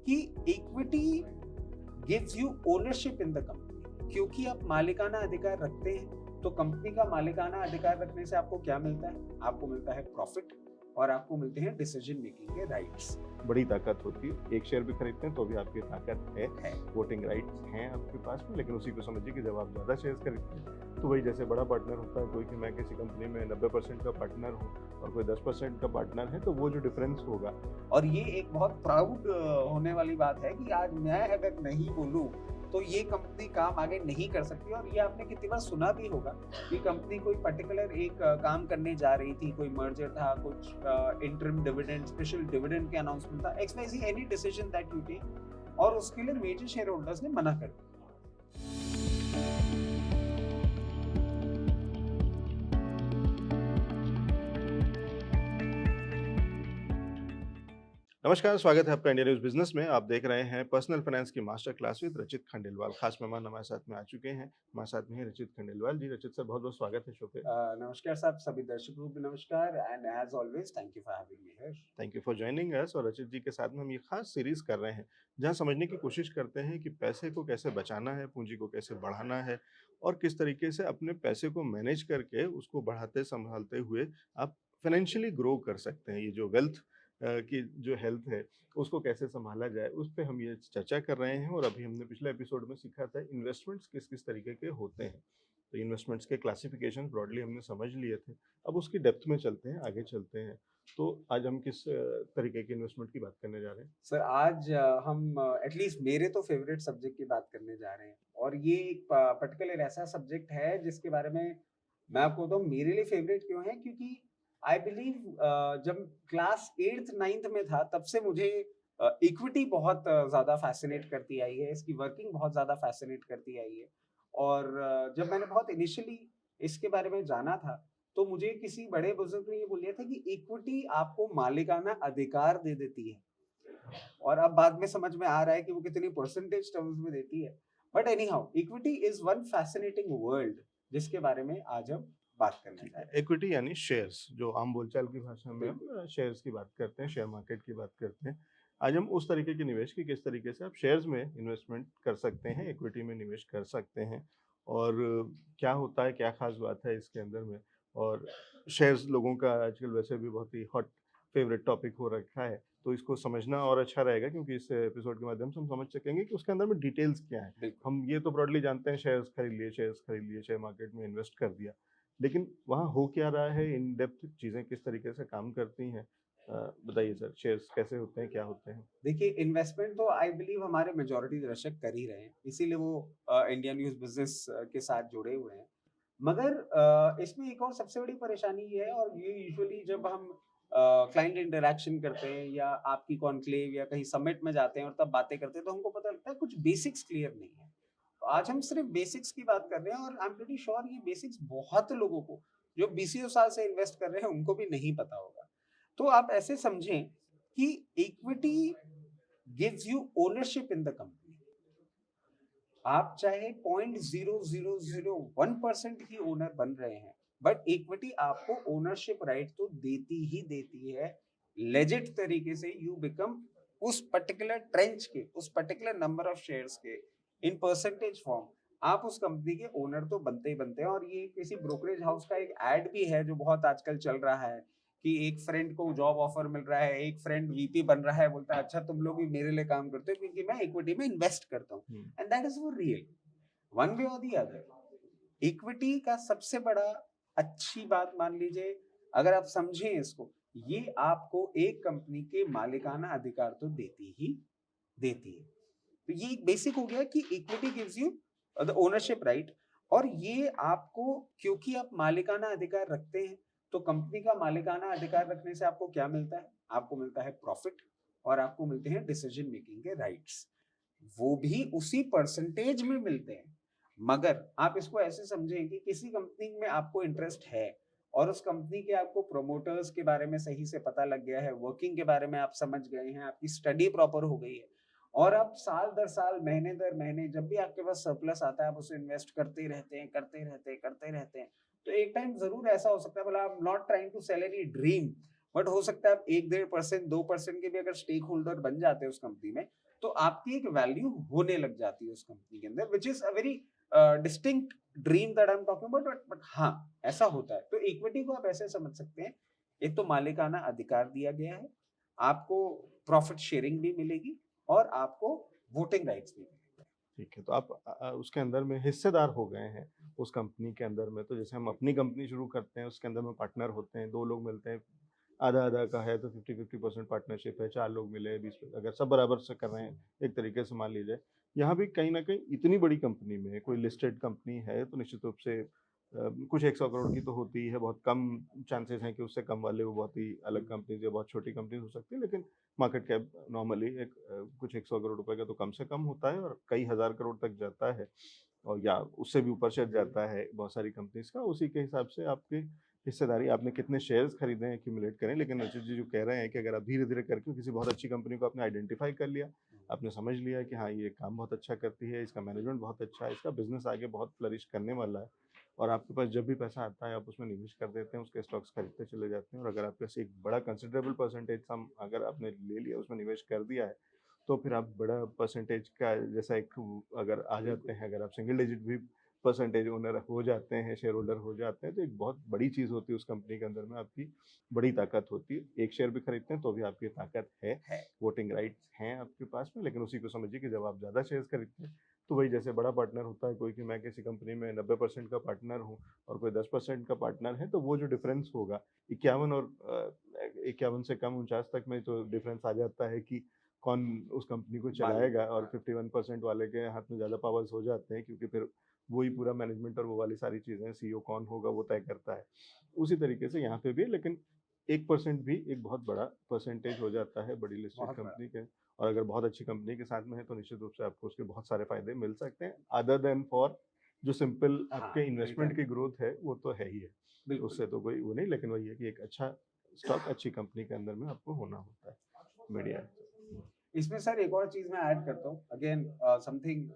कि equity gives you ownership in the company. क्योंकि आप मालिकाना अधिकार रखते हैं तो कंपनी का मालिकाना अधिकार रखने से आपको क्या मिलता है? आपको मिलता है प्रॉफिट और आपको मिलते हैं डिसीजन मेकिंग के राइट्स। बड़ी ताकत होती है। एक शेयर भी खरीदते हैं तो भी आपकी ताकत है, वोटिंग राइट्स हैं आपके पास में। लेकिन उसी को समझिए कि जब आप ज़्यादा शेयर्स खरीदते हैं तो वही जैसे बड़ा पार्टनर होता है कोई, कि मैं किसी कंपनी में 90% का पार्टनर हूँ और कोई 10% का पार्टनर है, तो वो जो डिफरेंस होगा। और ये एक बहुत प्राउड होने वाली बात है कि आज मैं अगर नहीं बोलूं तो ये कंपनी काम आगे नहीं कर सकती। और ये आपने कितनी बार सुना भी होगा कि कंपनी कोई पर्टिकुलर एक काम करने जा रही थी, कोई मर्जर था, कुछ इंटरिम डिविडेंड, स्पेशल डिविडेंड के अनाउंसमेंट था, XYZ any decision that you take, और उसके लिए मेजर शेयर होल्डर्स ने मना कर दिया। नमस्कार, स्वागत है आपका इंडिया न्यूज़ बिज़नेस में। आप देख रहे हैं पर्सनल फाइनेंस की मास्टर क्लास विद रचित खंडेलवाल। खास मेहमान हमारे साथ में आ चुके हैं। हमारे साथ में है रचित खंडेलवाल जी। रचित सर, बहुत-बहुत स्वागत है शो पे। नमस्कार साहब, सभी दर्शकों को नमस्कार, and as always thank you for having me here. Thank you for joining us. और रचित जी के साथ में हम ये खास सीरीज़ कर रहे हैं, जहाँ समझने की कोशिश करते हैं कि पैसे को कैसे बचाना है, पूँजी को कैसे बढ़ाना है और किस तरीके से अपने पैसे को मैनेज करके उसको बढ़ाते-सँभालते हुए आप फाइनेंशियली ग्रो कर सकते हैं। ये जो वेल्थ की जो हेल्थ है, उसको कैसे सँभाला जाए, उस पे हम ये चर्चा कर रहे हैं। और अभी हमने पिछले एपिसोड में सीखा था इन्वेस्टमेंट्स किस-किस तरीके के होते हैं। तो इन्वेस्टमेंट्स के क्लासिफिकेशन ब्रॉडली हमने समझ लिए थे। अब उसकी डेप्थ में चलते हैं, आगे चलते हैं। तो आज हम किस तरीके के इन्वेस्टमेंट की बात करने जा रहे हैं? सर आज हम एटलीस्ट मेरे तो फेवरेट सब्जेक्ट की बात करने जा रहे हैं, और ये एक पर्टिकुलर ऐसा सब्जेक्ट है जिसके बारे में मैं आपको बताऊं मेरे लिए फेवरेट क्यों है। क्योंकि आई बिलीव जब क्लास 8th 9th में था तब से मुझे इक्विटी बहुत ज्यादा फैसिनेट करती आई है, इसकी वर्किंग बहुत ज्यादा फैसिनेट करती आई है। और जब मैंने बहुत इनिशियली इसके बारे में जाना था तो मुझे किसी बड़े बुजुर्ग ने ये बोल दिया था कि इक्विटी आपको मालिकाना अधिकार दे देती है। और अब बाद में समझ में आ रहा है कि वो कितनी परसेंटेज टर्म्स में देती है। But any how, equity is one fascinating world जिसके बारे में आज हम बात करने जा रहे हैं। इक्विटी यानी शेयर्स, जो आम बोलचाल की भाषा में हम शेयर्स की बात करते हैं, शेयर मार्केट की बात करते हैं। आज हम उस तरीके के निवेश की किस तरीके से आप शेयर्स में इन्वेस्टमेंट कर सकते हैं, इक्विटी में निवेश कर सकते हैं और क्या होता है, क्या खास बात है इसके अंदर में। और शेयर्स लोगों का आजकल वैसे भी बहुत ही हॉट फेवरेट टॉपिक हो रखा है, तो इसको समझना और अच्छा रहेगा क्योंकि इस एपिसोड के माध्यम से हम समझ सकेंगे कि उसके अंदर में डिटेल्स क्या है। बिल्कुल। हम ये तो ब्रॉडली जानते हैं, शेयर्स खरीद लिए, शेयर मार्केट में इन्वेस्ट कर दिया। लेकिन वहाँ हो क्या रहा है, इन डेप्थ चीज़ें किस तरीके से काम करती हैं? बताइए सर, शेयर्स कैसे होते हैं, क्या होते हैं? देखिए, इन्वेस्टमेंट तो आई बिलीव हमारे मेजॉरिटी दर्शक कर ही रहे हैं, इसीलिए वो इंडिया न्यूज़ बिज़नेस के साथ जुड़े हुए हैं। मगर इसमें एक और सबसे बड़ी परेशानी ये है, और ये यूजुअली जब हम क्लाइंट इंटरैक्शन करते हैं या आपकी कॉन्क्लेव या कहीं समिट में जाते हैं और तब बातें करते हैं, तो हमको पता लगता है कुछ बेसिक्स क्लियर नहीं है। तो आज हम सिर्फ बेसिक्स की बात कर रहे हैं, और आई एम प्रीटी श्योर ये बेसिक्स बहुत लोगों को जो बीसियों साल से इन्वेस्ट कर रहे हैं उनको भी नहीं पता होगा। तो आप ऐसे समझें कि equity gives you ownership in the company. आप चाहे 0.0001% ही ओनर बन रहे हैं, बट इक्विटी आपको ओनरशिप राइट तो देती ही देती है। लेजिट तरीके से यू बिकम उस पर्टिकुलर ट्रेंच के, उस पर्टिकुलर नंबर ऑफ शेयर्स के इन परसेंटेज फॉर्म आप उस कंपनी के ओनर तो बनते ही बनते हैं। और ये किसी ब्रोकरेज हाउस का एक एड भी है जो बहुत आजकल चल रहा है कि एक फ्रेंड को जॉब ऑफर मिल रहा है, एक फ्रेंड VP बन रहा है, बोलता है अच्छा तुम लोग भी मेरे लिए काम करते हो क्योंकि मैं इक्विटी में इन्वेस्ट करता हूँ। हुँ। And that is for real, one way और दी अदर। इक्विटी का सबसे बड़ा अच्छी बात मान लीजिए, अगर आप समझें इसको, ये आपको एक कंपनी के मालिकाना अधिकार तो देती ही देती है। तो ये एक बेसिक हो गया कि equity gives you the ownership right. और ये आपको, क्योंकि आप मालिकाना अधिकार रखते हैं तो कंपनी का मालिकाना अधिकार रखने से आपको क्या मिलता है? आपको मिलता है प्रॉफिट और आपको मिलते हैं डिसीजन मेकिंग के राइट्स। वो भी उसी परसेंटेज में मिलते हैं। मगर आप इसको ऐसे समझें कि किसी कंपनी में आपको इंटरेस्ट है और उस कंपनी के आपको प्रोमोटर्स के बारे में सही से पता लग गया है, वर्किंग के बारे में आप समझ गए हैं, आपकी स्टडी प्रॉपर हो गई है, और आप साल दर साल, महीने दर महीने जब भी आपके पास सरप्लस आता है आप उसे इन्वेस्ट करते रहते हैं, करते रहते हैं, करते रहते हैं। तो एक टाइम ज़रूर ऐसा हो सकता है, मतलब I am not trying to sell any dream, but हो सकता है आप 1 डेढ़ परसेंट 2% के भी अगर स्टेक होल्डर बन जाते हैं उस कंपनी में, तो आपकी एक वैल्यू होने लग जाती है उस कंपनी के अंदर, which is a very distinct dream that I am talking about, but हाँ, ऐसा होता है। तो इक्विटी को आप ऐसे समझ सकते हैं, एक तो मालिकाना अधिकार दिया गया है, आपको प्रॉफिट शेयरिंग भी मिलेगी और आपको वोटिंग राइट्स भी मिलेंगे। ठीक है, तो आप उसके अंदर में हिस्सेदार हो गए हैं उस कंपनी के अंदर में। तो जैसे हम अपनी कंपनी शुरू करते हैं, उसके अंदर में पार्टनर होते हैं, 2 लोग मिलते हैं, आधा-आधा का है तो 50-50% पार्टनरशिप है, 4 लोग मिले, 20 अगर सब बराबर से कर रहे हैं, एक तरीके से मान लीजिए। यहाँ भी कहीं न कहीं इतनी बड़ी कंपनी में कोई लिस्टेड कंपनी है, तो निश्चित रूप से कुछ 100 करोड़ की तो होती ही है, बहुत कम चांसेस हैं कि उससे कम वाले वो बहुत ही अलग कंपनीज़ या बहुत छोटी कंपनीज़ हो सकती है, लेकिन मार्केट कैप नॉर्मली एक कुछ 100 करोड़ रुपए का तो कम से कम होता है और कई हज़ार करोड़ तक जाता है और या उससे भी ऊपर चढ़ जाता है बहुत सारी कंपनीज़ का। उसी के हिसाब से आपकी हिस्सेदारी, आपने कितने शेयर्स खरीदे हैं, एक्यूमुलेट करें। लेकिन रचित जी जो कह रहे हैं कि अगर आप धीरे-धीरे करके किसी बहुत अच्छी कंपनी को आपने आइडेंटिफ़ाई कर लिया, आपने समझ लिया कि हाँ, ये काम बहुत अच्छा करती है, इसका मैनेजमेंट बहुत अच्छा है, इसका बिज़नेस आगे बहुत फ्लरिश करने वाला है और आपके पास जब भी पैसा आता है, आप उसमें निवेश कर देते हैं, उसके स्टॉक्स खरीदते चले जाते हैं और अगर आपके पास एक बड़ा कंसिडरेबल परसेंटेज सम अगर आपने ले लिया, उसमें निवेश कर दिया है, तो फिर आप बड़ा परसेंटेज का जैसा एक अगर आ जाते हैं, अगर आप सिंगल डिजिट भी परसेंटेज ओनर हो जाते हैं, शेयर होल्डर हो जाते हैं, तो एक बहुत बड़ी चीज़ होती है उस कंपनी के अंदर में, आपकी बड़ी ताकत होती है। एक शेयर भी खरीदते हैं तो भी आपकी ताकत है, है। वोटिंग राइट्स हैं आपके पास में, लेकिन उसी को समझिए कि जब आप ज़्यादा शेयर्स खरीदते हैं, तो वही जैसे बड़ा पार्टनर होता है कोई कि मैं किसी कंपनी में 90% का पार्टनर हूँ और कोई 10% का पार्टनर है, तो वो जो डिफरेंस होगा 51 और 51 से कम 49 तक में तो डिफरेंस आ जाता है कि कौन उस कंपनी को मालिक। चलाएगा और 51% वाले के हाथ में ज़्यादा पावर्स हो जाते हैं क्योंकि फिर वही पूरा मैनेजमेंट और वो वाली सारी चीज़ें, सीईओ कौन होगा वो तय करता है। उसी तरीके से यहाँ पे भी है, लेकिन 1% भी एक बहुत बड़ा परसेंटेज हो जाता है बड़ी लिस्टेड बहुत बड़ा। कंपनी के और अगर बहुत अच्छी कंपनी के साथ में है तो निश्चित रूप से आपको उसके बहुत सारे फ़ायदे मिल सकते हैं, अदर देन फॉर जो सिंपल हाँ, आपके इन्वेस्टमेंट रिटर्न। की ग्रोथ है, वो तो है ही है। बिल्कुल। उससे तो कोई वो नहीं, लेकिन वही है कि एक अच्छा स्टॉक अच्छी कंपनी के अंदर में आपको होना होता है। बढ़िया है। इसमें सर एक और चीज मैं ऐड करता हूँ, again something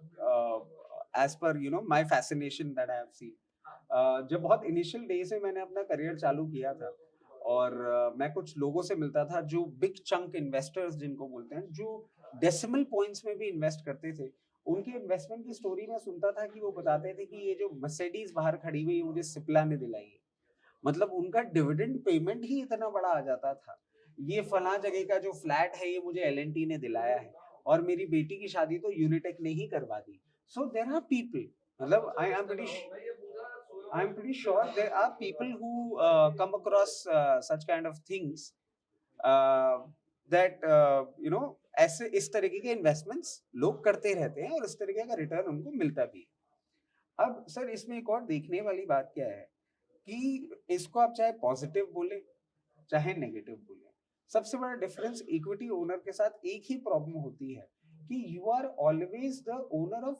as per my fascination that I have seen. जब बहुत इनिशियल डे से मैंने अपना करियर चालू किया था और मैं कुछ लोगों से मिलता था जो बिग चंक इन्वेस्टर्स जिनको बोलते हैं, जो डेसिमल पॉइंट्स में भी इन्वेस्ट करते थे। उनके इन्वेस्टमेंट की स्टोरी मैं सुनता था कि वो बताते थे कि ये जो मर्सिडीज बाहर खड़ी हुई है मुझे सिप्ला ने दिलाई है। मतलब उनका डिविडेंड पेमेंट ही इतना बड़ा आ जाता था। ये फलां जगह का जो फ्लैट है ये मुझे एल&टी ने दिलाया है और मेरी बेटी की शादी तो यूनिटेक ने ही करवा दी। सो देयर आर पीपल, मतलब I am pretty sure there are people who come across such kind of things, that ऐसे इस तरीके के इन्वेस्टमेंट्स लोग करते रहते हैं और इस तरीके का रिटर्न उनको मिलता भी है। अब सर इसमें एक और देखने वाली बात क्या है कि इसको आप चाहे पॉजिटिव बोले चाहे नेगेटिव बोले, सबसे बड़ा डिफरेंस इक्विटी ओनर के साथ एक ही प्रॉब्लम होती है कि you are always the owner of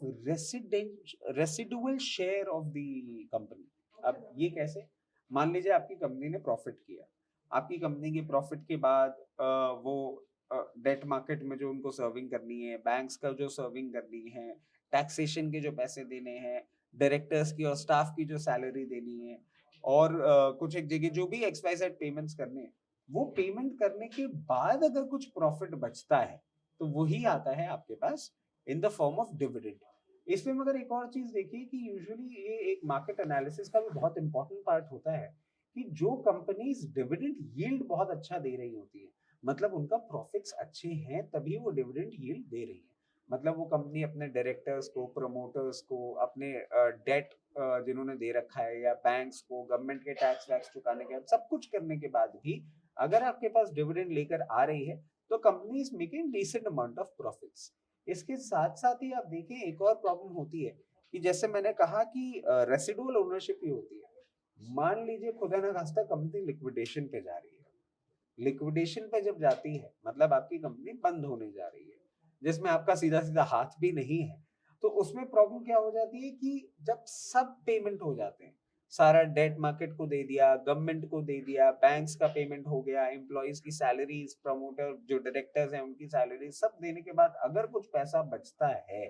residual share of the company. अब ये कैसे? मान लीजिए आपकी कंपनी ने प्रॉफिट किया, आपकी कंपनी के प्रॉफिट के बाद वो डेट मार्केट में जो उनको सर्विंग करनी है, बैंक्स का जो सर्विंग करनी है, टैक्सेशन के जो पैसे देने हैं, डायरेक्टर्स की और स्टाफ की जो सैलरी देनी है और कुछ एक जगह जो भी एक्स वाई जेड पेमेंट्स करने हैं, वो पेमेंट करने के बाद अगर कुछ प्रॉफिट बचता है, तो वही आता है आपके पास in the form of dividend. इसमें मगर एक और चीज देखिए कि यूजुअली ये एक मार्केट एनालिसिस का भी बहुत इंपॉर्टेंट पार्ट होता है कि जो कंपनीज डिविडेंड यील्ड बहुत अच्छा दे रही होती है, मतलब उनका प्रॉफिट्स अच्छे हैं तभी वो डिविडेंड यील्ड दे रही है। मतलब वो कंपनी अपने डायरेक्टर्स को, प्रमोटर्स को, अपने डेट जिन्होंने दे रखा है या बैंक्स को, गवर्नमेंट के टैक्स वैक्स चुकाने के बाद, सब कुछ करने के बाद भी अगर आपके पास डिविडेंड लेकर आ रही है तो company is making decent amount of profits. इसके साथ साथ ही आप देखें एक और प्रॉब्लम होती है कि जैसे मैंने कहा कि रेसिडुअल ओनरशिप ही होती है। मान लीजिए खुदा ना खास्ता कंपनी लिक्विडेशन पे जा रही है, लिक्विडेशन पे जब जाती है मतलब आपकी कंपनी बंद होने जा रही है, जिसमें आपका सीधा सीधा हाथ भी नहीं है, तो उसमें प्रॉब्लम क्या हो जाती है कि जब सब पेमेंट हो जाते हैं, सारा डेट मार्केट को दे दिया, गवर्नमेंट को दे दिया, बैंक्स का पेमेंट हो गया, एम्प्लॉइज की सैलरीज, प्रमोटर जो डायरेक्टर्स हैं उनकी सैलरी सब देने के बाद अगर कुछ पैसा बचता है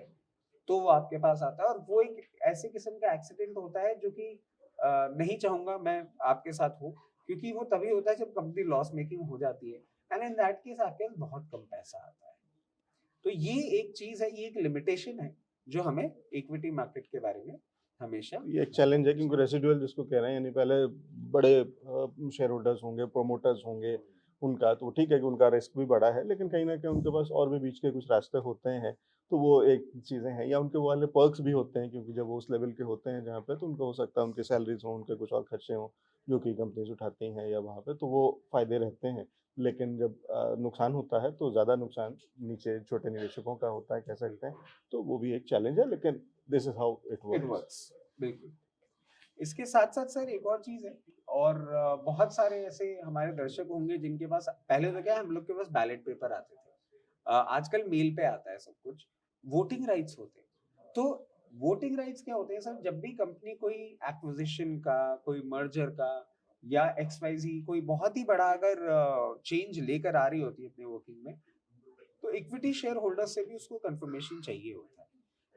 तो वो आपके पास आता है और वो एक ऐसे किस्म का एक्सीडेंट होता है जो कि नहीं चाहूंगा मैं आपके साथ हो, क्योंकि वो तभी होता है जब कंपनी लॉस मेकिंग हो जाती है एंड इन दैट केस आपके पास बहुत कम पैसा आता है। तो ये एक चीज है, ये एक लिमिटेशन है जो हमें इक्विटी मार्केट के बारे में हमेशा ये एक चैलेंज है क्योंकि रेसिडुअल जिसको कह रहे हैं यानी पहले बड़े शेयर होल्डर्स होंगे, प्रोमोटर्स होंगे, उनका तो ठीक है कि उनका रिस्क भी बड़ा है, लेकिन कहीं न कहीं उनके पास और भी बीच के कुछ रास्ते होते हैं, तो वो एक चीज़ें हैं या उनके वो वाले पर्क्स भी होते हैं क्योंकि जब वो उस लेवल के होते हैं जहाँ पे तो उनको हो सकता है उनकी सैलरीज़ हों, उनके कुछ और खर्चे हों, जो कि कंपनीज़ उठाती हैं या वहाँ पे तो वो फ़ायदे रहते हैं। लेकिन जब नुकसान होता है तो ज़्यादा नुकसान नीचे छोटे निवेशकों का होता है कह सकते हैं, तो वो भी एक चैलेंज है लेकिन this is how it it works. Works. बिल्कुल। इसके साथ-साथ सर एक और चीज़ है, और बहुत सारे ऐसे हमारे दर्शक होंगे जिनके पास पहले तो क्या है, हम लोग के पास बैलेट पेपर आते थे। आजकल मेल पे आता है सब कुछ। वोटिंग राइट्स होते हैं। तो वोटिंग राइट्स क्या होते हैं सर, जब भी कंपनी कोई एक्विजिशन का, कोई मर्जर का या एक्स-वाई-ज़ेड कोई बहुत ही बड़ा अगर चेंज लेकर आ रही होती है अपने वर्किंग में, तो इक्विटी शेयर होल्डर से भी उसको कंफर्मेशन चाहिए होता है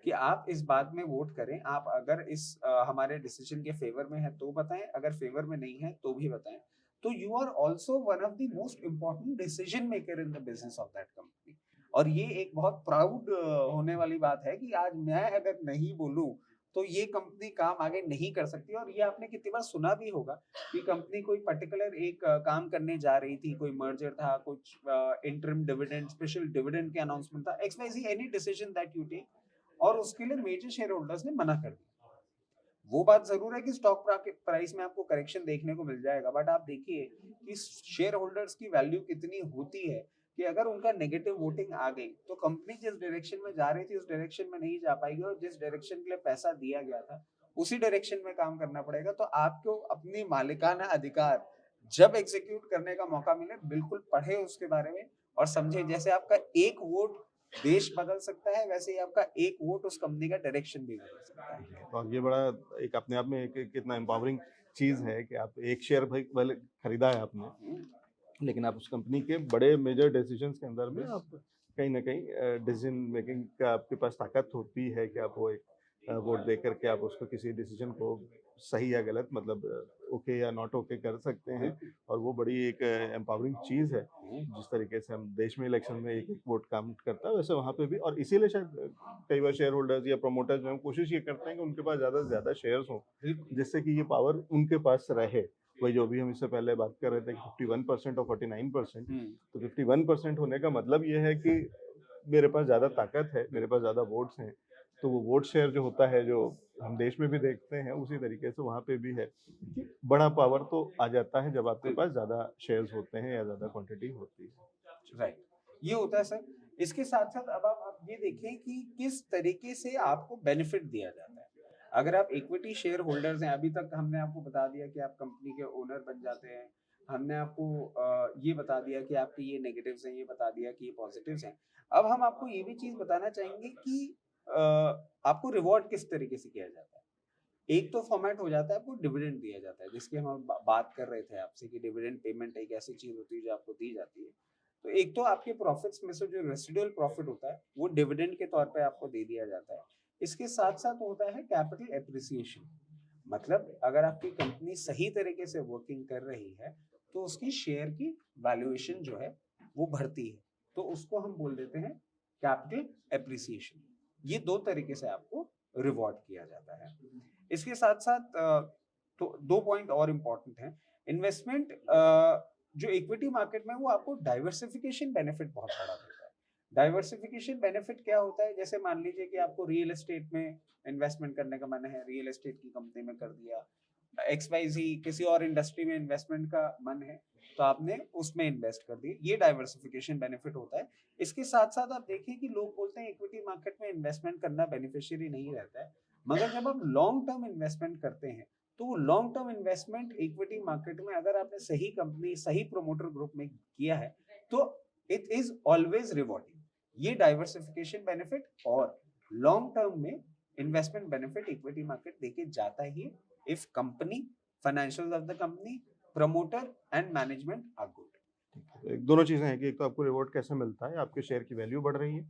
कि आप इस बात में वोट करें। आप अगर इस हमारे डिसीजन के फेवर में है तो बताएं, अगर फेवर में नहीं है तो भी बताएं। तो you are also one of the most important decision maker in the business of that company. और ये एक बहुत प्राउड होने वाली बात है कि आज मैं अगर नहीं बोलूं तो ये कंपनी काम आगे नहीं कर सकती। और ये आपने कितनी बार सुना भी होगा कि कंपनी कोई पर्टिकुलर एक काम करने जा रही थी, कोई मर्जर था, कुछ इंटरिम डिविडेंड, स्पेशल डिविडेंड के अनाउंसमेंट था, X Y Z any decision that you take, और उसके लिए मेजर शेयर होल्डर्स ने मना कर दिया। वो बात ज़रूर है कि स्टॉक प्राइस में आपको करेक्शन देखने को मिल जाएगा, बट आप देखिए कि शेयर होल्डर्स की वैल्यू कितनी होती है कि अगर उनका नेगेटिव वोटिंग आ गई तो कंपनी जिस डायरेक्शन में जा रही थी उस डायरेक्शन में नहीं जा पाएगी, और जिस डायरेक्शन के लिए पैसा दिया गया था उसी डायरेक्शन में काम करना पड़ेगा। तो आपको अपनी मालिकाना अधिकार जब एग्जीक्यूट करने का मौका मिले, बिल्कुल पढ़े उसके बारे में और समझे। जैसे आपका एक वोट देश बदल सकता है, वैसे ही आपका एक वोट उस कंपनी का डायरेक्शन भी बदल सकता है। और ये बड़ा एक अपने आप में एक कितना एम्पावरिंग चीज़ है कि आप एक शेयर भाई भले खरीदा है आपने, लेकिन आप उस कंपनी के बड़े मेजर डिसीजंस के अंदर में आप कहीं न कहीं डिसीजन मेकिंग का आपके पास ताकत होती है कि आप वो एक वोट दे करके आप उसको किसी डिसीजन को सही या गलत मतलब ओके या नॉट ओके कर सकते हैं और वो बड़ी एक एम्पावरिंग चीज़ है। जिस तरीके से हम देश में इलेक्शन में एक-एक वोट काउंट करता है वैसे वहाँ पे भी और इसीलिए शायद कई बार शेयर होल्डर्स या प्रमोटर्स जो हैं कोशिश ये करते हैं कि उनके पास ज़्यादा से ज़्यादा शेयर्स हों, जिससे कि ये पावर उनके पास रहे। वही जो अभी हम इससे पहले बात कर रहे थे कि 51% और 49%, तो 51% होने का मतलब ये है कि मेरे पास ज़्यादा ताकत है, मेरे पास ज़्यादा वोट्स हैं, तो वो वोट शेयर जो होता है, जो हम देश में भी देखते हैं, उसी तरीके से वहाँ पे भी है कि बड़ा पावर तो आ जाता है जब आपके पास ज़्यादा शेयर्स होते हैं या ज़्यादा क्वांटिटी होती है। राइट, ये होता है सर। इसके साथ साथ अब आप ये देखें कि किस तरीके से आपको बेनिफिट दिया जाता है। अगर आप इक्विटी शेयर होल्डर्स हैं, अभी तक हमने आपको बता दिया कि आप कंपनी के ओनर बन जाते हैं। हमने आपको ये बता दिया कि आपके ये नेगेटिव्स हैं, ये बता दिया कि ये पॉजिटिव्स हैं। अब हम आपको ये भी चीज बताना चाहेंगे कि अ, आपको रिवॉर्ड किस तरीके से किया जाता है। एक तो फॉर्मेट हो जाता है, आपको डिविडेंड दिया जाता है, जिसकी हम बात कर रहे थे आपसे कि डिविडेंड पेमेंट एक ऐसी चीज होती है जो आपको दी जाती है। तो एक तो आपके प्रॉफिट्स में से जो रेसिडुअल प्रॉफिट होता है वो डिविडेंड के तौर पे आपको दे दिया जाता है। इसके साथ साथ होता है कैपिटल एप्रिसिएशन। मतलब अगर आपकी कंपनी सही तरीके से वर्किंग कर रही है तो उसकी शेयर की वैल्यूएशन जो है वो बढ़ती है, तो उसको हम बोल देते हैं कैपिटल एप्रिसिएशन। ये दो तरीके से आपको रिवॉर्ड किया जाता है। इसके साथ साथ तो दो पॉइंट और इम्पोर्टेंट हैं। इन्वेस्टमेंट जो इक्विटी मार्केट में है, वो आपको डाइवर्सिफिकेशन बेनिफिट बहुत बड़ा देता है। डाइवर्सिफिकेशन बेनिफिट क्या होता है, जैसे मान लीजिए कि आपको रियल एस्टेट में इन्वेस्टमेंट करने का मन है, रियल एस्टेट की कंपनी में कर दिया, एक्स वाई जी किसी और इंडस्ट्री में इन्वेस्टमेंट का मन है तो आपने उसमें इन्वेस्ट कर दिया, ये डाइवर्सिफिकेशन बेनिफिट होता है। इसके साथ साथ आप देखिए कि लोग बोलते हैं इक्विटी मार्केट में इन्वेस्टमेंट करना बेनिफिशियरी नहीं रहता है, मगर जब आप लॉन्ग टर्म इन्वेस्टमेंट करते हैं तो वो long term investment equity market में अगर आपने सही कंपनी, सही प्रोमोटर ग्रुप में किया है तो इट इज ऑलवेज रिवॉर्डिंग। ये डाइवर्सिफिकेशन बेनिफिट और लॉन्ग टर्म में इन्वेस्टमेंट बेनिफिट इक्विटी मार्केट देके जाता ही if company, financial of the company, promoter and management are good. एक दोनों चीज़ें हैं कि एक तो आपको रिवॉर्ड कैसे मिलता है, आपके शेयर की वैल्यू बढ़ रही है,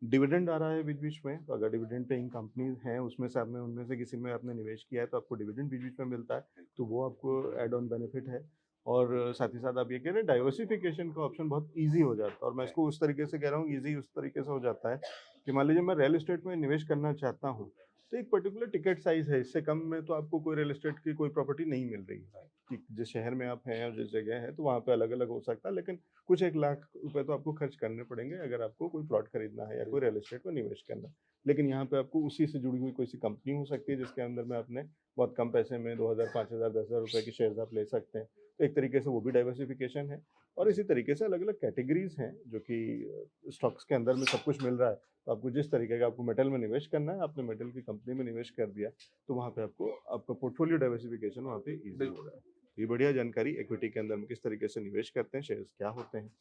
डिविडेंड आ रहा है बीच-बीच में, तो अगर डिविडेंड पेइंग कंपनीज़ हैं, उसमें से आपने उनमें से किसी में आपने निवेश किया है, तो आपको डिविडेंड बीच-बीच में मिलता है, तो वो आपको ऐड ऑन बेनिफिट है। और साथ ही साथ आप ये कह रहे हैं डाइवर्सिफिकेशन का ऑप्शन बहुत ईज़ी हो जाता है, और मैं राइट, इसको उस तरीके से कह रहा हूँ, ईज़ी उस तरीके से हो जाता है कि मान लीजिए मैं रियल एस्टेट में निवेश करना चाहता हूँ, तो एक पर्टिकुलर टिकट साइज़ है, इससे कम में तो आपको कोई रियल एस्टेट की कोई प्रॉपर्टी नहीं मिल रही है। राइट, कि जिस शहर में आप हैं और जिस जगह हैं, तो वहाँ पे अलग-अलग हो सकता है, लेकिन कुछ 1 लाख रुपए तो आपको खर्च करने पड़ेंगे अगर आपको कोई प्लॉट खरीदना है या कोई बिल्कुल, रियल एस्टेट में निवेश करना है। लेकिन यहाँ पे आपको उसी से जुड़ी हुई कोई-सी कंपनी हो सकती है, जिसके अंदर में आपने बहुत कम पैसे में 2000, 5000, 10,000 रुपए की शेयर्स आप ले सकते हैं। तो एक तरीके से वो भी डाइवर्सिफिकेशन है, और जी, इसी तरीके से अलग-अलग कैटेगरीज़ हैं, जो कि स्टॉक्स के अंदर में सब कुछ मिल रहा है। तो आपको जिस तरीके का आपको मेटल में निवेश करना है, आपने मेटल की कंपनी में निवेश कर दिया, तो वहाँ पे आपको आपका पोर्टफोलियो डाइवर्सिफिकेशन वहाँ पे ईज़ी हो बिल्कुल, रहा है। ये बढ़िया जानकारी, इक्विटी के अंदर में किस तरीके से निवेश करते हैं, शेयर्स क्या होते हैं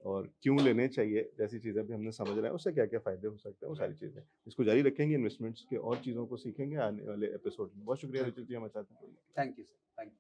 और क्यों लेने चाहिए, जैसी चीज़ें भी हमने समझ रहे हैं, उससे क्या-क्या फ़ायदे हो सकते हैं, वो सारी राइट, चीज़ें। इसको जारी रखेंगे, इन्वेस्टमेंट्स के और चीज़ों को सीखेंगे आने वाले एपिसोड में। बहुत शुक्रिया बिल्कुल। रुचि जी हमारे साथ जुड़ने के लिए। Thank you sir, thank you.